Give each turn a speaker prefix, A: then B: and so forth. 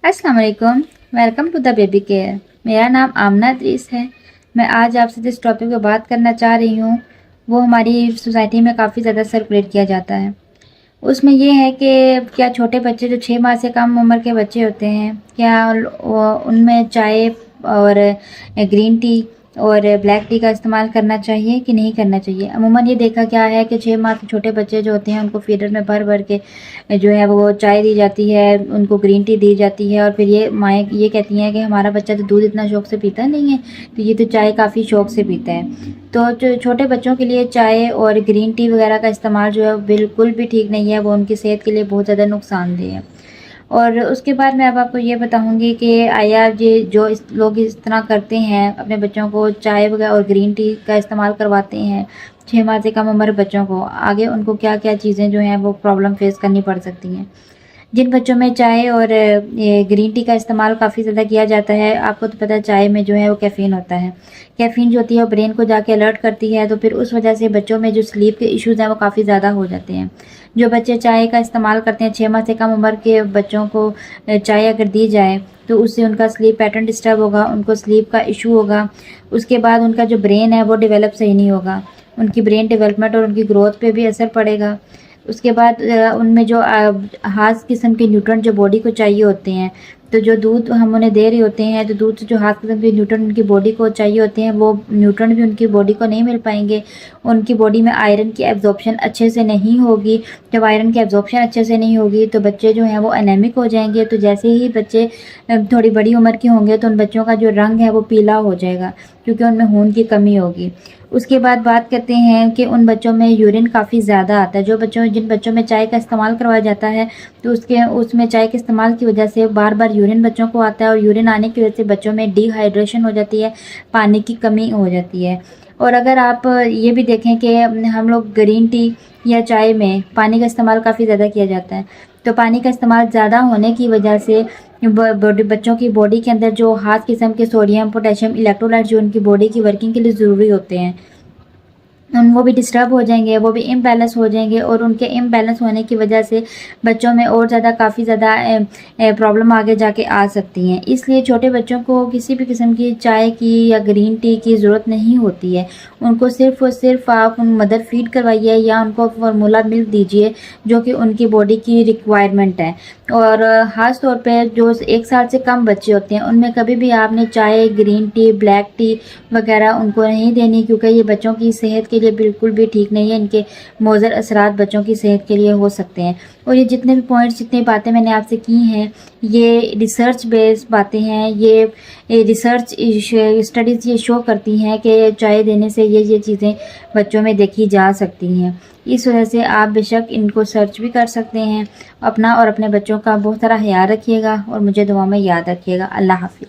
A: अस्सलाम वालेकुम। Welcome to the baby care. मेरा नाम आमना इद्रीस है। मैं आज आपसे जिस टॉपिक पे बात करना चाह रही हूँ वो हमारी सोसाइटी में काफ़ी ज़्यादा सर्कुलेट किया जाता है। उसमें ये है कि क्या छोटे बच्चे जो 6 माह से कम उम्र के बच्चे होते हैं, क्या उनमें चाय और ग्रीन टी और ब्लैक टी का इस्तेमाल करना चाहिए कि नहीं करना चाहिए। अमूमन ये देखा गया है कि 6 माह के छोटे बच्चे जो होते हैं उनको फीडर में भर भर के जो है वो चाय दी जाती है, उनको ग्रीन टी दी जाती है और फिर ये माएँ ये कहती हैं कि हमारा बच्चा तो दूध इतना शौक से पीता नहीं है, तो ये तो चाय काफ़ी शौक से पीता है। तो जो छोटे बच्चों के लिए चाय और ग्रीन टी वगैरह का इस्तेमाल जो है बिल्कुल भी ठीक नहीं है, वो उनकी सेहत के लिए बहुत ज़्यादा नुकसानदेह है। और उसके बाद मैं अब आपको ये बताऊंगी कि आया ये जो लोग इस तरह करते हैं, अपने बच्चों को चाय वगैरह और ग्रीन टी का इस्तेमाल करवाते हैं 6 माह से कम उम्र बच्चों को, आगे उनको क्या क्या चीज़ें जो हैं वो प्रॉब्लम फेस करनी पड़ सकती हैं। जिन बच्चों में चाय और ये ग्रीन टी का इस्तेमाल काफ़ी ज़्यादा किया जाता है, आपको तो पता है चाय में जो है वो कैफ़ीन होता है। कैफ़ीन जो होती है वो ब्रेन को जाके अलर्ट करती है, तो फिर उस वजह से बच्चों में जो स्लीप के इश्यूज़ हैं वो काफ़ी ज़्यादा हो जाते हैं। जो बच्चे चाय का इस्तेमाल करते हैं, 6 माह से कम उम्र के बच्चों को चाय अगर दी जाए तो उससे उनका स्लीप पैटर्न डिस्टर्ब होगा, उनको स्लीप का इशू होगा। उसके बाद उनका जो ब्रेन है वो डेवलप सही नहीं होगा, उनकी ब्रेन डेवलपमेंट और उनकी ग्रोथ पे भी असर पड़ेगा। उसके बाद उनमें जो ख़ास किस्म के न्यूट्रिएंट जो बॉडी को चाहिए होते हैं, तो जो दूध हम उन्हें दे रहे होते हैं, तो दूध से जो ख़ास किस्म के न्यूट्रिएंट उनकी बॉडी को चाहिए होते हैं, वो न्यूट्रिएंट भी उनकी बॉडी को नहीं मिल पाएंगे। उनकी बॉडी में आयरन की एब्जॉर्प्शन अच्छे से नहीं होगी। जब आयरन की एब्जॉर्प्शन अच्छे से नहीं होगी तो बच्चे जो हैं वो एनेमिक हो जाएंगे। तो जैसे ही बच्चे थोड़ी बड़ी उम्र के होंगे तो उन बच्चों का जो रंग है वो पीला हो जाएगा, क्योंकि उनमें खून की कमी होगी। उसके बाद बात करते हैं कि उन बच्चों में यूरिन काफ़ी ज़्यादा आता है। जिन बच्चों में चाय का इस्तेमाल करवाया जाता है, तो उसमें चाय के इस्तेमाल की वजह से बार बार यूरिन बच्चों को आता है, और यूरिन आने की वजह से बच्चों में डिहाइड्रेशन हो जाती है, पानी की कमी हो जाती है। और अगर आप ये भी देखें कि हम लोग ग्रीन टी या चाय में पानी का इस्तेमाल काफ़ी ज़्यादा किया जाता है, तो पानी का इस्तेमाल ज़्यादा होने की वजह से बच्चों की बॉडी के अंदर जो खास किस्म के सोडियम, पोटेशियम, इलेक्ट्रोलाइट जो उनकी बॉडी की वर्किंग के लिए ज़रूरी होते हैं, वो भी डिस्टर्ब हो जाएंगे, वो भी इम्बैलेंस हो जाएंगे। और उनके इम्बैलेंस होने की वजह से बच्चों में और ज़्यादा काफ़ी ज़्यादा प्रॉब्लम आगे जाके आ सकती हैं। इसलिए छोटे बच्चों को किसी भी किस्म की चाय की या ग्रीन टी की ज़रूरत नहीं होती है। उनको सिर्फ़ और सिर्फ आप मदर फीड करवाइए या उनको फार्मूला मिल्क दीजिए, जो कि उनकी बॉडी की रिक्वायरमेंट है। और ख़ास तौर पे जो 1 साल से कम बच्चे होते हैं, उनमें कभी भी आपने चाय, ग्रीन टी, ब्लैक टी वगैरह उनको नहीं देनी, क्योंकि ये बच्चों की सेहत के लिए बिल्कुल भी ठीक नहीं है। इनके मुज़र असरात बच्चों की सेहत के लिए हो सकते हैं। और ये जितने भी पॉइंट्स, जितनी बातें मैंने आपसे की हैं, ये रिसर्च बेस्ड बातें हैं। ये रिसर्च स्टडीज़ ये शो करती हैं कि चाय देने से ये चीज़ें बच्चों में देखी जा सकती हैं। इस वजह से आप बेशक इनको सर्च भी कर सकते हैं। अपना और अपने बच्चों का बहुत सारा ख्याल रखिएगा और मुझे दुआ में याद रखिएगा। अल्लाह हाफ़िज़।